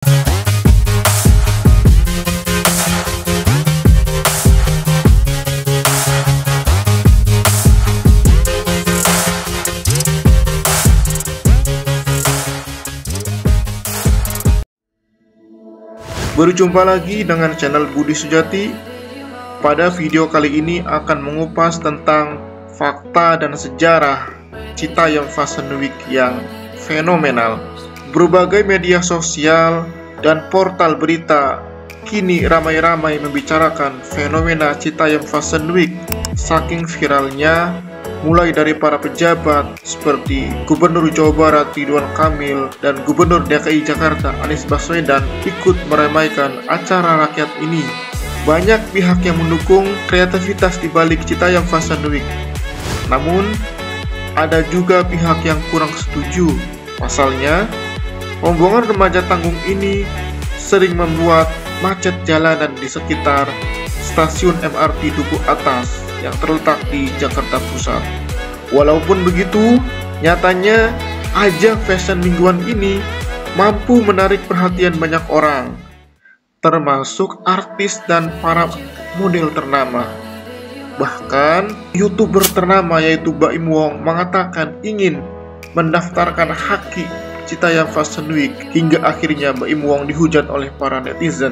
Berjumpa lagi dengan channel Budi Sujati. Pada video kali ini akan mengupas tentang fakta dan sejarah Citayam Fashion Week yang fenomenal. Berbagai media sosial dan portal berita kini ramai-ramai membicarakan fenomena Citayam Fashion Week. Saking viralnya, mulai dari para pejabat seperti Gubernur Jawa Barat Ridwan Kamil dan Gubernur DKI Jakarta Anies Baswedan ikut meramaikan acara rakyat ini. Banyak pihak yang mendukung kreativitas di balik Citayam Fashion Week. Namun, ada juga pihak yang kurang setuju. Pasalnya, rombongan remaja tanggung ini sering membuat macet jalanan di sekitar stasiun MRT Duku Atas yang terletak di Jakarta Pusat. Walaupun begitu, nyatanya ajang fashion mingguan ini mampu menarik perhatian banyak orang, termasuk artis dan para model ternama. Bahkan, YouTuber ternama yaitu Baim Wong mengatakan ingin mendaftarkan haki Citayam Fashion Week, hingga akhirnya Baim Wong dihujat oleh para netizen,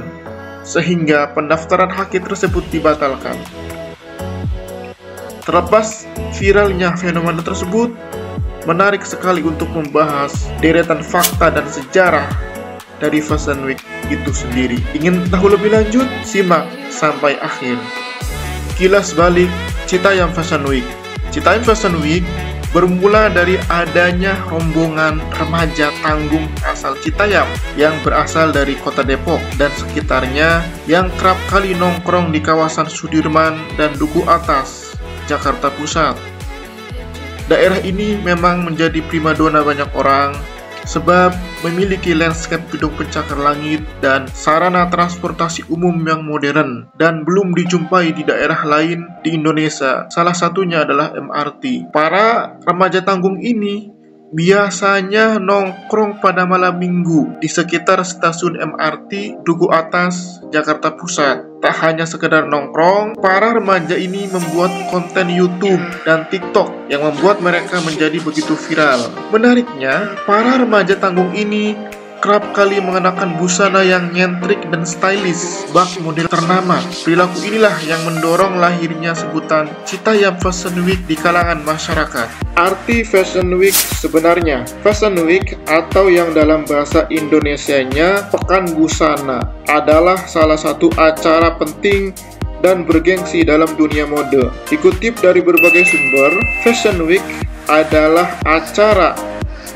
sehingga pendaftaran haki tersebut dibatalkan. Terlepas viralnya fenomena tersebut, menarik sekali untuk membahas deretan fakta dan sejarah dari Fashion Week itu sendiri. Ingin tahu lebih lanjut? Simak sampai akhir. Kilas balik Citayam Fashion Week. Citayam Fashion Week bermula dari adanya rombongan remaja tanggung asal Citayam yang berasal dari kota Depok dan sekitarnya yang kerap kali nongkrong di kawasan Sudirman dan Duku Atas, Jakarta Pusat. Daerah ini memang menjadi primadona banyak orang sebab memiliki landscape gedung pencakar langit dan sarana transportasi umum yang modern dan belum dijumpai di daerah lain di Indonesia. Salah satunya adalah MRT. Para remaja tanggung ini biasanya nongkrong pada malam minggu di sekitar stasiun MRT Duku Atas, Jakarta Pusat. Tak hanya sekedar nongkrong, para remaja ini membuat konten YouTube dan TikTok yang membuat mereka menjadi begitu viral. Menariknya, para remaja tanggung ini kerap kali mengenakan busana yang nyentrik dan stylish bak model ternama. Perilaku inilah yang mendorong lahirnya sebutan Citayam Fashion Week di kalangan masyarakat. Arti Fashion Week sebenarnya, Fashion Week atau yang dalam bahasa Indonesianya Pekan Busana adalah salah satu acara penting dan bergengsi dalam dunia mode. Dikutip dari berbagai sumber, Fashion Week adalah acara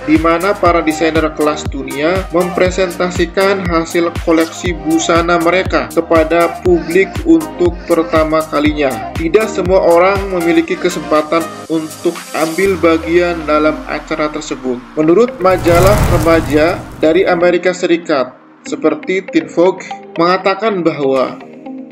di mana para desainer kelas dunia mempresentasikan hasil koleksi busana mereka kepada publik untuk pertama kalinya. Tidak semua orang memiliki kesempatan untuk ambil bagian dalam acara tersebut. Menurut majalah remaja dari Amerika Serikat seperti Teen Vogue mengatakan bahwa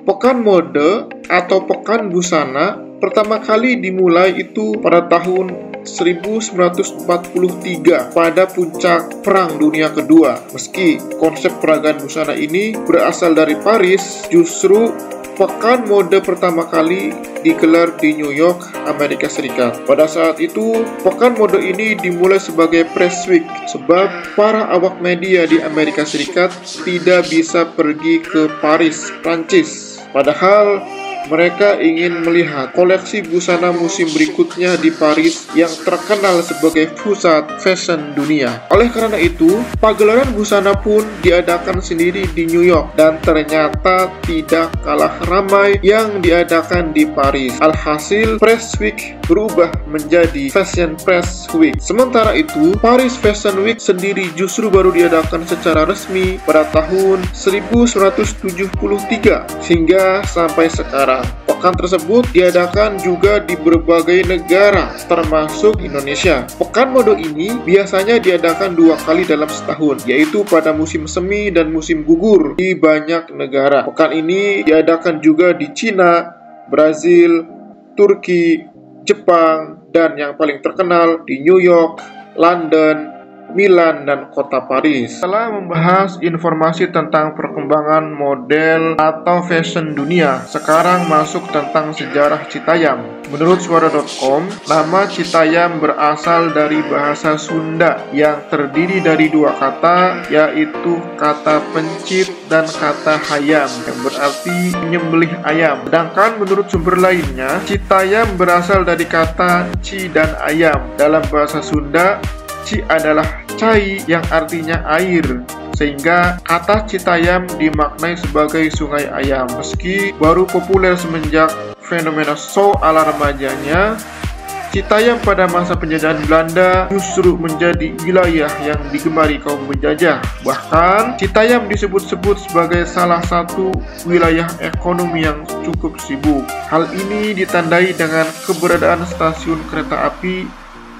pekan mode atau pekan busana pertama kali dimulai itu pada tahun 1943 pada puncak Perang Dunia Kedua. Meski konsep peragaan busana ini berasal dari Paris, justru pekan mode pertama kali digelar di New York, Amerika Serikat. Pada saat itu, pekan mode ini dimulai sebagai press week sebab para awak media di Amerika Serikat tidak bisa pergi ke Paris, Prancis. Padahal mereka ingin melihat koleksi busana musim berikutnya di Paris yang terkenal sebagai pusat fashion dunia. Oleh karena itu, pagelaran busana pun diadakan sendiri di New York dan ternyata tidak kalah ramai yang diadakan di Paris. Alhasil, Press Week berubah menjadi Fashion Press Week. Sementara itu, Paris Fashion Week sendiri justru baru diadakan secara resmi pada tahun 1973 hingga sampai sekarang. Pekan tersebut diadakan juga di berbagai negara, termasuk Indonesia. Pekan mode ini biasanya diadakan 2 kali dalam setahun, yaitu pada musim semi dan musim gugur di banyak negara. Pekan ini diadakan juga di Cina, Brazil, Turki, Jepang, dan yang paling terkenal di New York, London, Milan, dan kota Paris. Setelah membahas informasi tentang perkembangan model atau fashion dunia, sekarang masuk tentang sejarah Citayam. Menurut suara.com, nama Citayam berasal dari bahasa Sunda yang terdiri dari dua kata, yaitu kata pencit dan kata hayam, yang berarti menyembelih ayam. Sedangkan menurut sumber lainnya, Citayam berasal dari kata ci dan ayam. Dalam bahasa Sunda, ci adalah cai yang artinya air, sehingga kata Citayam dimaknai sebagai sungai ayam. Meski baru populer semenjak fenomena show ala remajanya, Citayam pada masa penjajahan Belanda justru menjadi wilayah yang digemari kaum penjajah. Bahkan, Citayam disebut-sebut sebagai salah satu wilayah ekonomi yang cukup sibuk. Hal ini ditandai dengan keberadaan stasiun kereta api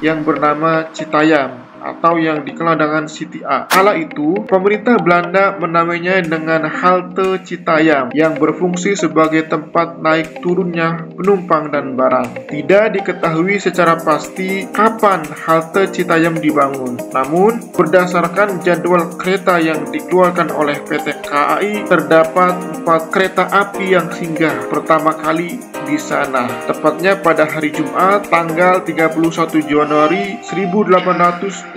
yang bernama Citayam atau yang dikenal dengan City A. Kala itu, pemerintah Belanda menamainya dengan halte Citayam yang berfungsi sebagai tempat naik turunnya penumpang dan barang. Tidak diketahui secara pasti kapan halte Citayam dibangun. Namun, berdasarkan jadwal kereta yang dikeluarkan oleh PT KAI, terdapat 4 kereta api yang singgah pertama kali di sana, tepatnya pada hari Jumat tanggal 31 Januari 1837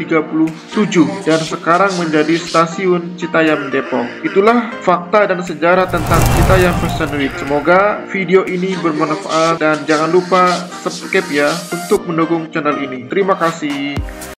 dan sekarang menjadi stasiun Citayam Depok. Itulah fakta dan sejarah tentang Citayam Fashion Week. Semoga video ini bermanfaat dan jangan lupa subscribe ya untuk mendukung channel ini. Terima kasih.